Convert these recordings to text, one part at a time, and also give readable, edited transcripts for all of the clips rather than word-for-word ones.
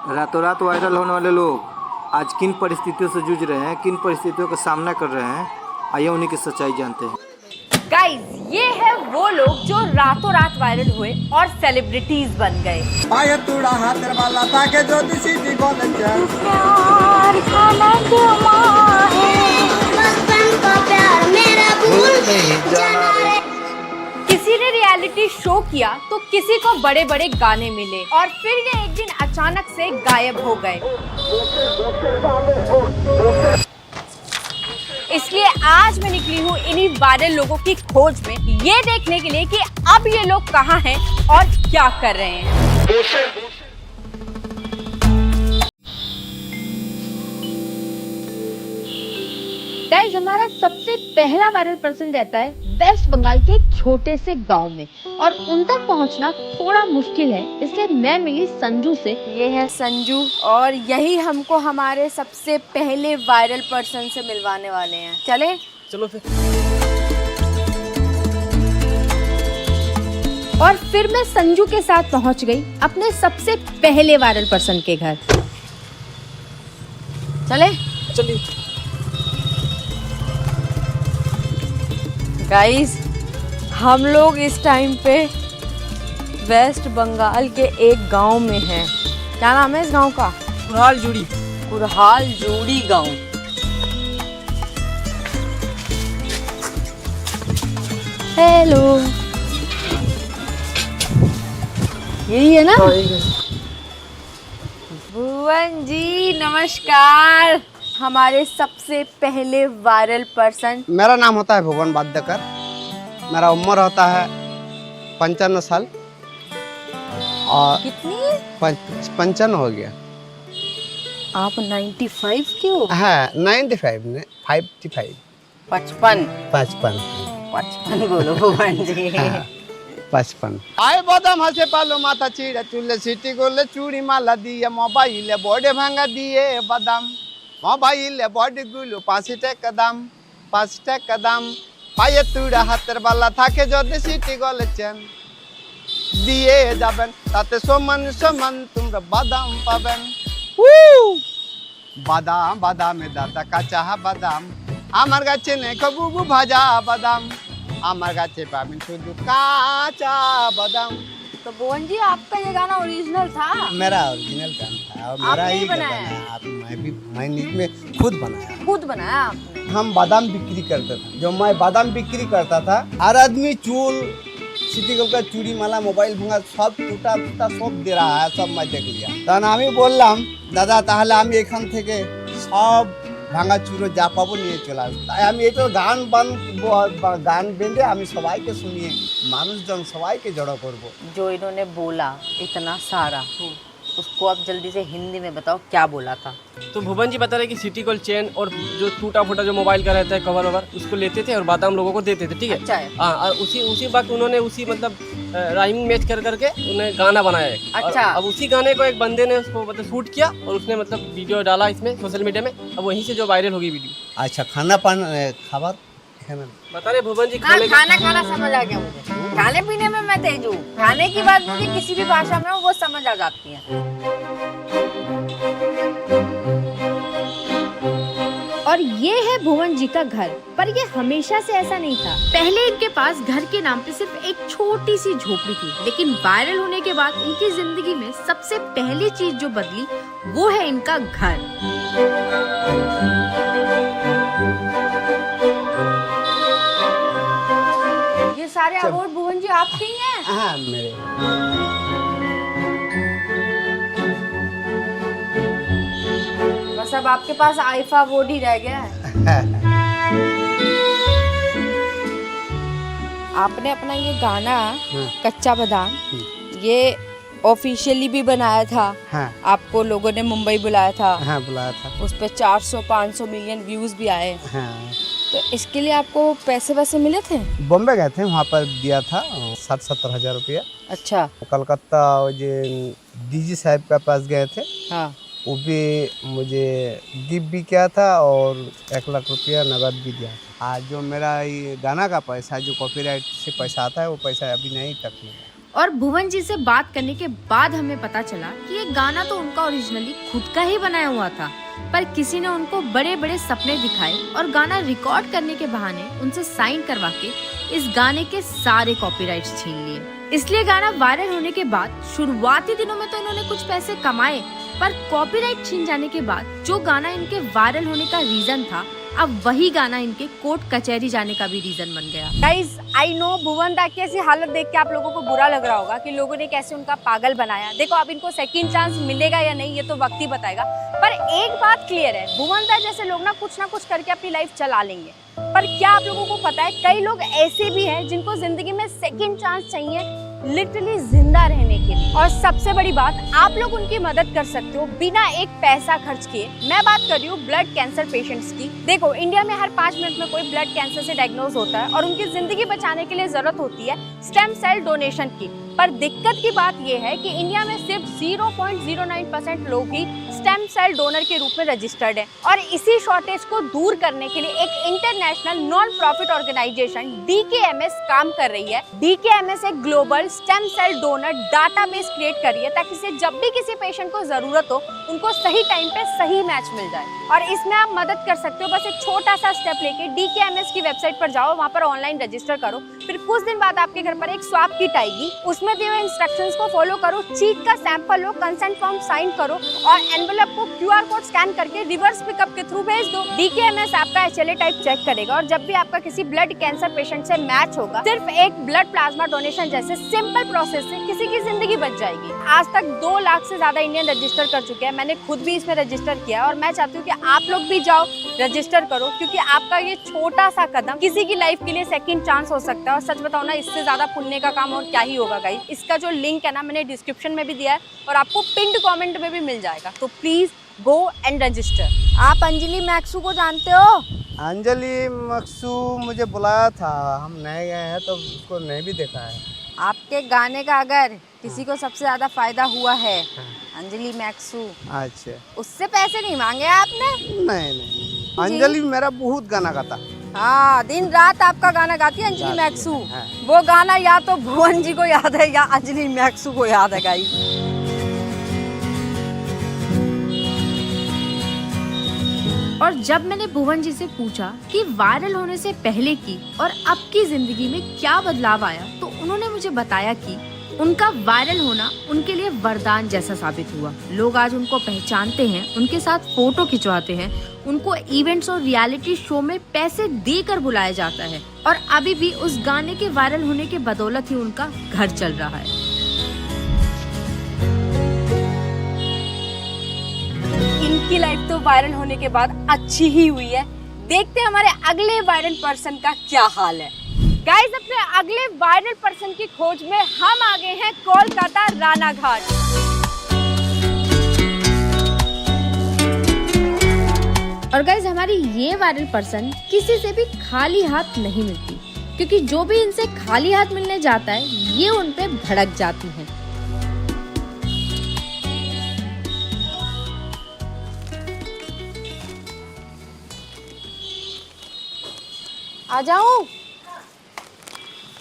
रातों रात वायरल होने वाले लोग आज किन परिस्थितियों से जूझ रहे हैं, किन परिस्थितियों का सामना कर रहे हैं, आइए उन्हीं की सच्चाई जानते हैं। गाइस, ये है वो लोग जो रातों रात वायरल हुए और सेलिब्रिटीज बन गए। किसी ने रियलिटी शो किया तो किसी को बड़े बड़े गाने मिले और फिर ये एक दिन अचानक से गायब हो गए। इसलिए आज मैं निकली हूँ इन्हीं वायरल लोगों की खोज में, ये देखने के लिए कि अब ये लोग कहाँ हैं और क्या कर रहे हैं। गाइस, हमारा सबसे पहला वायरल पर्सन रहता है वेस्ट बंगाल के एक छोटे से गांव में और उन तक पहुंचना थोड़ा मुश्किल है, इसलिए मैं मिली संजू से। ये है संजू और यही हमको हमारे सबसे पहले वायरल पर्सन से मिलवाने वाले हैं। चले चलो फिर। और फिर मैं संजू के साथ पहुंच गई अपने सबसे पहले वायरल पर्सन के घर। चले चलिए। गाइस, हम लोग इस टाइम पे वेस्ट बंगाल के एक गांव में हैं। क्या नाम है इस गांव का? कुरहाल जोड़ी गांव। हेलो, यही है ना? भुवन जी नमस्कार। हमारे सबसे पहले वायरल पर्सन। मेरा नाम होता है भुवन वाद्यकर। मेरा उम्र होता है 55 साल और कितनी? 55 हो गया। आप 95 के हो? हाँ, 95 ने 55 55 55 बोलो भुवन जी। 55 आए बदाम हसे पालो माथा चीड़ा चूल्हे सीटी गोले चूड़ी माला दिए मोबाइल बॉडे भांगा दिए बदाम मोबाइल बॉडी गुलो 5 টাকা দাম 5 টাকা দাম পায়ে তুড়া হাতের বালা থাকে যদি সিটি গলে চেন দিয়ে যাবেন তাতে সমান সমান তোমরা বাদাম পাবেন। বাদাম বাদামে দাদা কাঁচা বাদাম আমার গাছে নেই কবুবু ভাজা বাদাম আমার গাছে পাবেন শুধু কাঁচা বাদাম। तो भुवन जी, आपका ये गाना ओरिजिनल था? मेरा ओरिजिनल गाना था और मेरा आपने ही बनाया? मैंने इसमें खुद बनाया। खुद बनाया आपने? हम बादाम बिक्री करते थे। जो मैं बादाम बिक्री करता था, हर आदमी चूल सिटी गोल का चूड़ी माला मोबाइल भूंगा सब टूटा टूटा सब दे रहा है, सब मैं देख लिया। तहन আমি বললাম দাদা তাহলে আমি এখান থেকে সব ভাঙা চুরো যা পাবো নিয়ে চলে আসবো। তাই আমি এটা গান বেঁধে আমি সবাইকে শুনিয়ে মানুষজন সবাইকে জড়ো করব। जो इन्होंने बोला इतना सारा, उसको आप जल्दी से हिंदी में बताओ क्या बोला था। तो भुवन जी बता रहे कि सिटी गोल्ड चेन और जो टूटा फूटा जो मोबाइल का रहता है कवर ववर उसको लेते थे और बादाम लोगों को देते थे, ठीक है? अच्छा है। हाँ, और उसी वक्त उन्होंने उसी मतलब राइमिंग मैच कर करके उन्हें गाना बनाया है। अच्छा। अब उसी गाने को एक बंदे ने उसको मतलब शूट किया और उसने मतलब वीडियो डाला इसमें सोशल मीडिया में। अब वहीं से जो वायरल होगी वीडियो। अच्छा, खाना पान खाबर बता रहे भुवन जी खाना समझ आ गया मुझे। खाने पीने में मैं तेज हूँ, खाने की बात मुझे किसी भी भाषा में वो समझ आ जाती है। और ये है भुवन जी का घर, पर ये हमेशा से ऐसा नहीं था। पहले इनके पास घर के नाम पे सिर्फ एक छोटी सी झोपड़ी थी, लेकिन वायरल होने के बाद इनकी जिंदगी में सबसे पहली चीज जो बदली वो है इनका घर। ये सारे अवार्ड भुवन जी आपके ही हैं? हाँ, मेरे। बस अब आपके पास आईफा अवार्ड ही रह गया है। आपने अपना ये गाना कच्चा बादाम ये ऑफिशियली भी बनाया था। हाँ। आपको लोगों ने मुंबई बुलाया था। हाँ, बुलाया था। उस पे 400-500 मिलियन व्यूज भी आए। हाँ। तो इसके लिए आपको पैसे वैसे मिले थे? बॉम्बे गए थे, वहाँ पर दिया था 60-70 हज़ार रुपया। अच्छा। कलकत्ता जो डीजी साहब के पास गए थे, हाँ। वो भी मुझे गिफ्ट भी किया था और 1 लाख रुपया नगद भी दिया था। आज जो मेरा ये गाना का पैसा जो कॉपीराइट से पैसा आता है वो पैसा अभी नहीं तक मिला। और भुवन जी से बात करने के बाद हमें पता चला कि ये गाना तो उनका ओरिजिनली खुद का ही बनाया हुआ था, पर किसी ने उनको बड़े बड़े सपने दिखाए और गाना रिकॉर्ड करने के बहाने उनसे साइन करवा के इस गाने के सारे कॉपीराइट्स छीन लिए। इसलिए गाना वायरल होने के बाद शुरुआती दिनों में तो इन्होंने कुछ पैसे कमाए, पर कॉपीराइट छीन जाने के बाद जो गाना इनके वायरल होने का रीजन था, अब वही गाना इनके कोर्ट कचहरी जाने का भी रीजन बन गया। गाइज आई नो भुवन दा की ऐसी हालत देख के आप लोगों को बुरा लग रहा होगा कि लोगों ने कैसे उनका पागल बनाया। देखो अब इनको सेकंड चांस मिलेगा या नहीं ये तो वक्त ही बताएगा, पर एक बात क्लियर है, भुवन दा जैसे लोग ना कुछ करके अपनी लाइफ चला लेंगे। पर क्या आप लोगों को पता है कई लोग ऐसे भी हैं जिनको जिंदगी में सेकंड चांस चाहिए लिटरली जिंदा रहने के लिए। और सबसे बड़ी बात, आप लोग उनकी मदद कर सकते हो बिना एक पैसा खर्च किए। मैं बात कर रही हूँ ब्लड कैंसर पेशेंट्स की। देखो इंडिया में हर 5 मिनट में कोई ब्लड कैंसर से डायग्नोज होता है और उनकी जिंदगी बचाने के लिए जरूरत होती है स्टेम सेल डोनेशन की। पर दिक्कत की बात यह है कि इंडिया में सिर्फ 0.09% लोग ही स्टेम सेल डोनर के रूप में रजिस्टर्ड हैं। और इसी शॉर्टेज को दूर करने के लिए एक international non profit organization DKMS काम कर रही है। DKMS एक global stem cell donor database create कर रही है ताकि से जब भी किसी पेशेंट को जरूरत हो उनको सही टाइम पे सही मैच मिल जाए। और इसमें आप मदद कर सकते हो, बस एक छोटा सा स्टेप लेके DKMS की वेबसाइट पर जाओ, वहाँ पर ऑनलाइन रजिस्टर करो, फिर कुछ दिन बाद आपके घर पर एक स्वाब किट आएगी, उसमें दिए हुए इंस्ट्रक्शंस को फॉलो करो, चीट का सैंपल लो, कंसेंट फॉर्म साइन करो और एनवेलप को QR कोड स्कैन करके रिवर्स पिकअप के थ्रू भेज दो। DKMS आपका HLA टाइप चेक करेगा और जब भी आपका किसी ब्लड कैंसर पेशेंट से मैच होगा, सिर्फ एक ब्लड प्लाज्मा डोनेशन जैसे सिंपल प्रोसेस से किसी की जिंदगी बच जाएगी। आज तक 2 लाख से ज्यादा इंडियन रजिस्टर कर चुके हैं, मैंने खुद भी इसमें रजिस्टर किया और मैं चाहती हूँ कि आप लोग भी जाओ रजिस्टर करो, क्योंकि आपका ये छोटा सा कदम किसी की लाइफ के लिए सेकंड चांस हो सकता है। और सच बताओ ना, इससे ज्यादा पुण्य का काम और क्या ही होगा गाइस। इसका जो लिंक है ना मैंने डिस्क्रिप्शन में भी दिया है और आपको पिंड कमेंट में भी मिल जाएगा, तो प्लीज गो एंड रजिस्टर। आप अंजलि मैक्सू को जानते हो? अंजलि मक्सू मुझे बुलाया था, हम नहीं गए हैं तो उसको नहीं भी देखा है। आपके गाने का अगर किसी को सबसे ज्यादा फायदा हुआ है अंजलि मैक्सू, अच्छा, उससे पैसे नहीं मांगे आपने? नहीं, अंजलि मेरा बहुत गाना गाता। हाँ, दिन रात आपका गाना गाती है अंजलि मैक्सू। हाँ। वो गाना या तो भुवन जी को याद है या अंजलि मैक्सू को याद है गाइस। और जब मैंने भुवन जी से पूछा कि वायरल होने से पहले की और अब की जिंदगी में क्या बदलाव आया, तो उन्होंने मुझे बताया कि उनका वायरल होना उनके लिए वरदान जैसा साबित हुआ। लोग आज उनको पहचानते हैं, उनके साथ फोटो खिंचवाते हैं, उनको इवेंट्स और रियलिटी शो में पैसे देकर बुलाया जाता है और अभी भी उस गाने के वायरल होने के बदौलत ही उनका घर चल रहा है। इनकी लाइफ तो वायरल होने के बाद अच्छी ही हुई है। देखते हैं हमारे अगले वायरल पर्सन का क्या हाल है। गाइस, अपने अगले वायरल पर्सन की खोज में हम आ गए हैं कोलकाता रानाघाट। और गाइस, हमारी ये वायरल पर्सन किसी से भी खाली हाथ नहीं मिलती, क्योंकि जो भी इनसे खाली हाथ मिलने जाता है ये उन पे भड़क जाती हैं। आ जाऊं?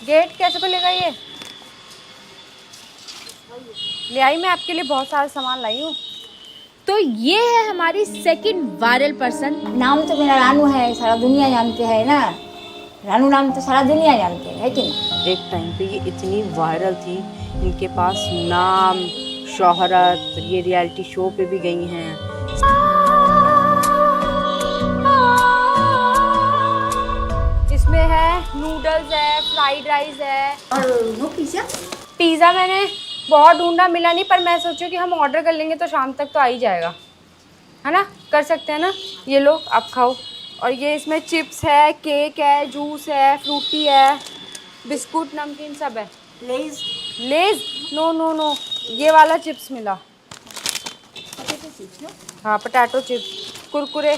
गेट कैसे खुलेगा ये? ले आई, मैं आपके लिए बहुत सारा सामान लाई हूँ। तो ये है हमारी सेकंड वायरल पर्सन। नाम तो मेरा रानू है, सारा दुनिया जानते है ना। रानू नाम तो सारा दुनिया जानते है कि नहीं? एक टाइम पे ये इतनी वायरल थी, इनके पास नाम, शोहरत, ये रियलिटी शो पे भी गई हैं। इसमें है नूडल्स है, फ्राइड राइस है और नो पिज़्ज़ा। पिज़्ज़ा मैंने बहुत ढूंढा, मिला नहीं, पर मैं सोचूं कि हम ऑर्डर कर लेंगे तो शाम तक तो आ ही जाएगा, है ना? कर सकते हैं ना? ये लो आप खाओ। और ये इसमें चिप्स है, केक है, जूस है, फ्रूटी है, बिस्कुट, नमकीन सब है। लेज़। लेज? नो नो नो, ये वाला चिप्स मिला। हाँ, पोटैटो चिप्स, कुरकुरे।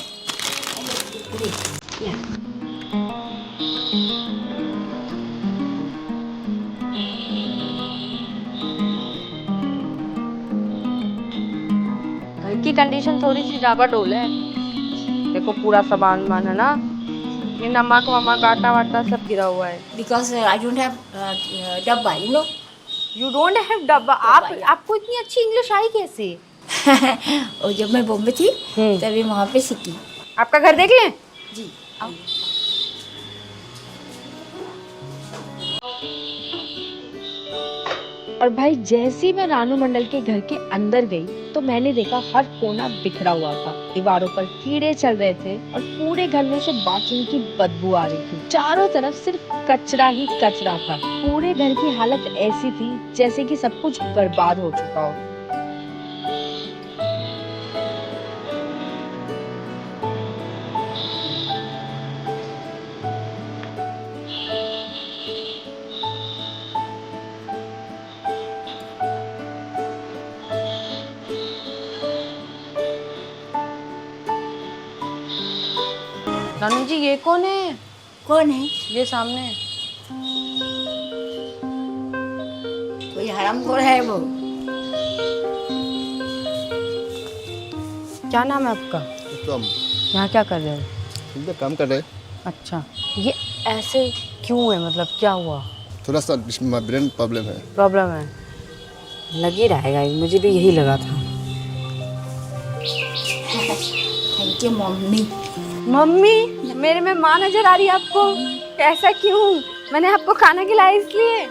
घर की कंडीशन थोड़ी सी डाबाडोल है। देखो पूरा सामान वामान है ना, ये नमक वमक आटा वाटा सब गिरा हुआ है। Because I don't have डब्बा, you know. You don't have डब्बा। आप आपको इतनी अच्छी इंग्लिश आई कैसे? और जब मैं बॉम्बे थी तभी वहाँ पे सीखी। आपका घर देख लें? जी। और भाई जैसे ही मैं रानू मंडल के घर के अंदर गई तो मैंने देखा हर कोना बिखरा हुआ था, दीवारों पर कीड़े चल रहे थे और पूरे घर में से बाथरूम की बदबू आ रही थी। चारों तरफ सिर्फ कचरा ही कचरा था। पूरे घर की हालत ऐसी थी जैसे कि सब कुछ बर्बाद हो चुका हो। रानू जी ये कौन है? कौन है? ये सामने। कोई हरामखोर है वो। क्या नाम है आपका? तो हम यहाँ क्या कर रहे हो? इधर काम कर रहे हैं। अच्छा, ये ऐसे क्यों है, मतलब क्या हुआ? थोड़ा सा ब्रेन प्रॉब्लम है। प्रॉब्लम है, लग ही रहेगा, मुझे भी यही लगा था। Thank you mummy. मम्मी, मेरे में माँ नजर आ रही है आपको? ऐसा क्यों? मैंने आपको खाना खिलाया इसलिए।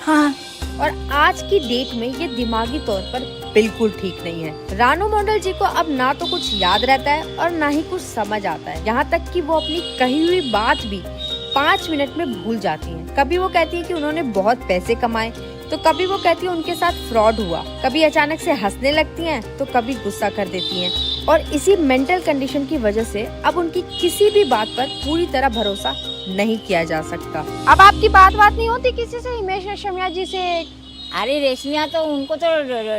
हाँ। और आज की डेट में ये दिमागी तौर पर बिल्कुल ठीक नहीं है। रानू मंडल जी को अब ना तो कुछ याद रहता है और ना ही कुछ समझ आता है। यहाँ तक कि वो अपनी कही हुई बात भी 5 मिनट में भूल जाती हैं। कभी वो कहती है कि उन्होंने बहुत पैसे कमाए, तो कभी वो कहती है उनके साथ फ्रॉड हुआ, कभी अचानक से हंसने लगती हैं, तो कभी गुस्सा कर देती हैं। और इसी मेंटल कंडीशन की वजह से अब उनकी किसी भी बात पर पूरी तरह भरोसा नहीं किया जा सकता। अब आपकी बात नहीं होती किसी से? हिमेश रेशमिया जी से? अरे रेशमिया तो उनको तो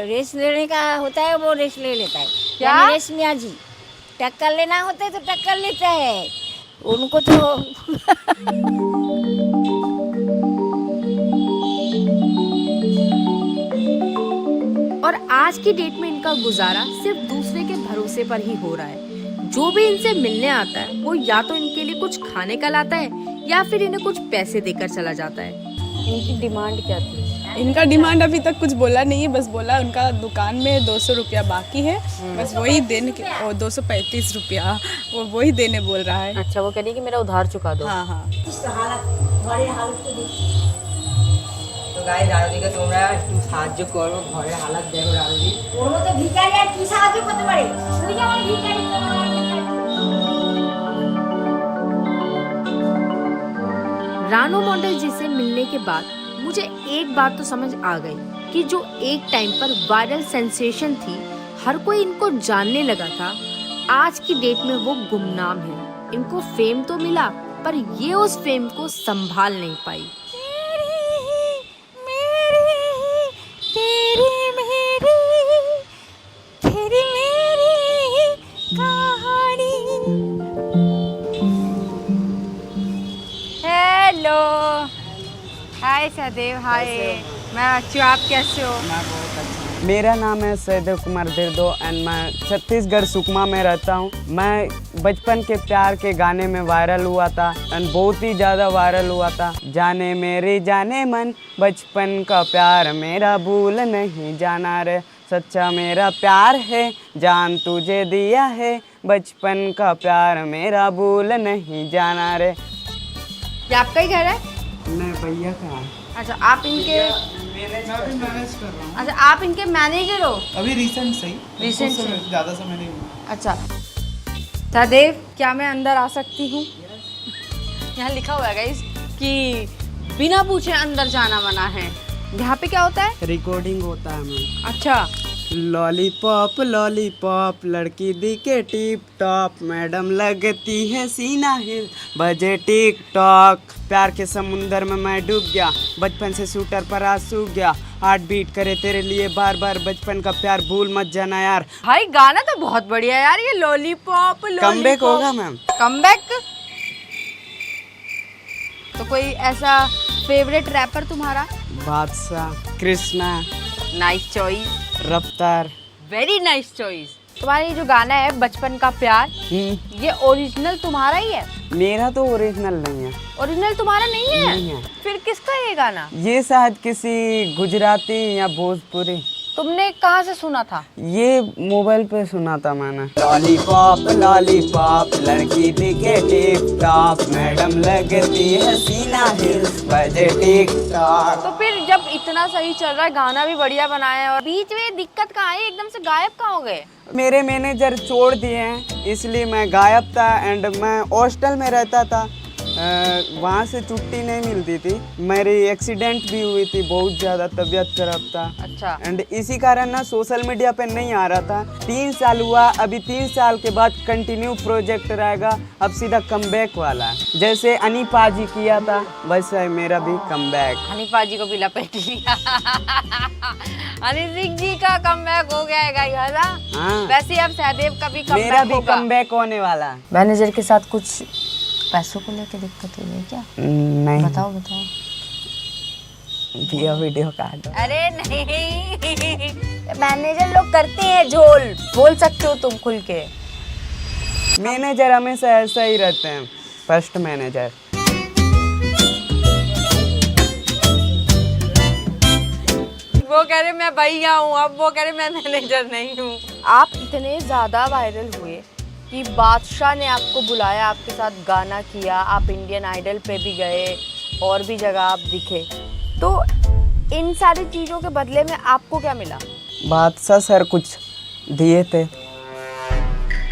रेस लेने का होता है, वो रेस ले लेता है। क्या? यानी रेशमिया जी टक्कर लेना होता है तो टक्कर लेता है उनको तो। और आज की डेट में इनका गुजारा सिर्फ दूसरे के भरोसे पर ही हो रहा है। जो भी इनसे मिलने आता है वो या तो इनके लिए कुछ खाने का लाता है या फिर इन्हें कुछ पैसे देकर चला जाता है। इनकी डिमांड क्या थी? इनका डिमांड अभी तक कुछ बोला नहीं है, बस बोला उनका दुकान में 200 रुपया बाकी है, बस वही देने के, और 235 रुपया वो वही देने बोल रहा है। अच्छा, वो कह रही है कि मेरा उधार चुका दो। हाँ हाँ। তো গাইস রাজুদিকে তোমরা একটু সাহায্য করো, ঘরের হালাত দেখো রাজুদি। ওর মতো ভিখারি আর কি সাহায্য করতে পারে? তুই যেমন ভিখারি रानू मंडल जी से मिलने के बाद मुझे एक बात तो समझ आ गई कि जो एक टाइम पर वायरल सेंसेशन थी, हर कोई इनको जानने लगा था, आज की डेट में वो गुमनाम है। इनको फेम तो मिला पर ये उस फेम को संभाल नहीं पाई। हेलो, हाय सदैव। हाय, मैं अच्छी हूँ, आप कैसे हो? मेरा नाम है सहदेव कुमार दिरदो एंड मैं छत्तीसगढ़ सुकमा में रहता हूँ। मैं बचपन के प्यार के गाने में वायरल हुआ था एंड बहुत ही ज़्यादा वायरल हुआ था। जाने मेरे जाने मन, बचपन का प्यार मेरा भूल नहीं जाना रे, सच्चा मेरा प्यार है, जान तुझे दिया है, बचपन का प्यार मेरा भूल नहीं जाना रे। ये आपका ही घर है? नहीं भैया का। अच्छा, आप इनके मैनेज कर रहा हूँ। अच्छा, आप इनके मैनेजर हो? अभी रिसेंट से ही, रिसेंट से? ज़्यादा समय नहीं हुआ। अच्छा सदैव, क्या मैं अंदर आ सकती हूँ? यहाँ लिखा हुआ है गाइस कि बिना पूछे अंदर जाना मना है। यहाँ पे क्या होता है? रिकॉर्डिंग होता है मैम। अच्छा। लॉलीपॉप लॉलीपॉप लड़की दिखे टिप टॉप, मैडम लगती है सीना हिल, बजे टिक टॉक। प्यार के समुंदर में मैं डूब गया, बचपन से शूटर पर आज सूख गया, हार्ट बीट करे तेरे लिए बार बार, बचपन का प्यार भूल मत जाना यार। भाई गाना तो बहुत बढ़िया है यार, ये लॉलीपॉप। कमबैक होगा मैम। कमबैक? तो कोई ऐसा फेवरेट रैपर तुम्हारा? Badshah, Krishna. Nice choice. Raftaar. Very nice choice. तुम्हारा ये जो गाना है बचपन का प्यार, ये ओरिजिनल तुम्हारा ही है? मेरा तो ओरिजिनल नहीं है। ओरिजिनल तुम्हारा नहीं है? नहीं है। फिर किसका ये गाना? ये शायद किसी गुजराती या भोजपुरी। तुमने कहाँ से सुना था? ये मोबाइल पे सुना था मैंने। लॉलीपॉप लॉलीपॉप लड़की दिखे टिप टॉप, मैडम लगती है सीना हिल्स बजे टिक टॉक। तो फिर जब इतना सही चल रहा है, गाना भी बढ़िया बनाया है, और बीच में दिक्कत कहाँ आई? एकदम से गायब कहाँ हो गए? मेरे मैनेजर छोड़ दिए हैं इसलिए मैं गायब था। एंड मैं हॉस्टल में रहता था, वहाँ से छुट्टी नहीं मिलती थी। मेरी एक्सीडेंट भी हुई थी, बहुत ज़्यादा तबीयत खराब था। अच्छा। एंड इसी कारण ना सोशल मीडिया पे नहीं आ रहा था। 3 साल हुआ, अभी 3 साल के बाद कंटिन्यू प्रोजेक्ट रहेगा। अब सीधा कमबैक वाला है। जैसे अनीपा जी किया था वैसे मेरा भी कमबैक। अनीपा जी को भी लपेट लिया। हनी सिंह जी का कमबैक हो गया है ना? हाँ। वैसे अब सहदेव का भी कमबैक मेरा भी होगा। कमबैक होने वाला है। मैनेजर के साथ कुछ पैसों को लेकर दिक्कत हुई है क्या? नहीं। बताओ। भैया वीडियो काट। अरे नहीं, मैनेजर लोग करते हैं झोल, बोल सकते हो तुम खुल के। मैनेजर हमेशा ऐसा ही रहते हैं, फर्स्ट मैनेजर। वो कह रहे मैं भैया हूँ, अब वो कह रहे मैं मैनेजर नहीं हूँ। आप इतने ज़्यादा वायरल हुए कि बादशाह ने आपको बुलाया, आपके साथ गाना किया, आप इंडियन आइडल पे भी गए, और भी जगह आप दिखे। तो इन सारी चीज़ों के बदले में आपको क्या मिला? बादशाह सर कुछ दिए थे।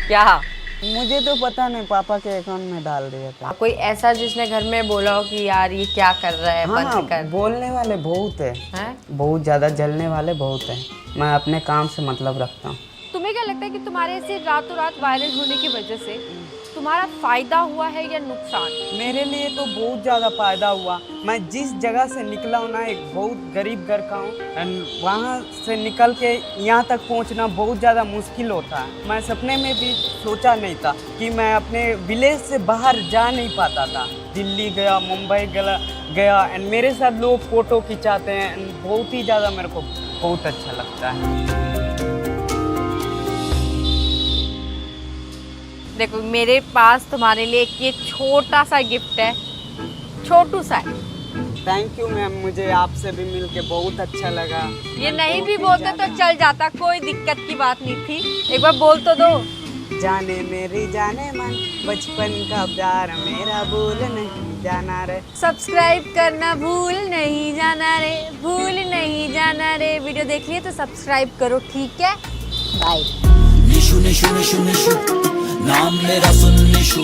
क्या? मुझे तो पता नहीं, पापा के अकाउंट में डाल दिया था। कोई ऐसा जिसने घर में बोला हो कि यार ये क्या कर रहा है, हाँ, बंद कर? बोलने वाले बहुत है, बहुत ज़्यादा जलने वाले बहुत है। मैं अपने काम से मतलब रखता हूँ। तुम्हें क्या लगता है कि तुम्हारे ऐसे रातों रात वायरल होने की वजह से तुम्हारा फायदा हुआ है या नुकसान? मेरे लिए तो बहुत ज़्यादा फायदा हुआ। मैं जिस जगह से निकला हूँ ना, एक बहुत गरीब घर का हूँ, एंड वहाँ से निकल के यहाँ तक पहुँचना बहुत ज़्यादा मुश्किल होता है। मैं सपने में भी सोचा नहीं था कि मैं अपने विलेज से बाहर जा नहीं पाता था। दिल्ली गया, मुंबई गया एंड मेरे साथ लोग फ़ोटो खिंचाते हैं एंड बहुत ही ज़्यादा मेरे को बहुत अच्छा लगता है। देखो मेरे पास तुम्हारे लिए एक ये छोटा सा गिफ्ट है, छोटू सा है। थैंक यू मैम, मुझे आपसे भी मिलके बहुत अच्छा लगा। ये नहीं भी बोलते तो चल जाता, कोई दिक्कत की बात नहीं थी। एक बार बोल तो दो। जाने मेरी जाने मन, बचपन का प्यार मेरा भूल नहीं जाना रे। सब्सक्राइब करना भूल नहीं जाना रे, भूल नहीं जाना रे। वीडियो देख लिए तो सब्सक्राइब करो, ठीक है? बाय। निशु निशु निशु निशु, नाम मेरा सुन निशु।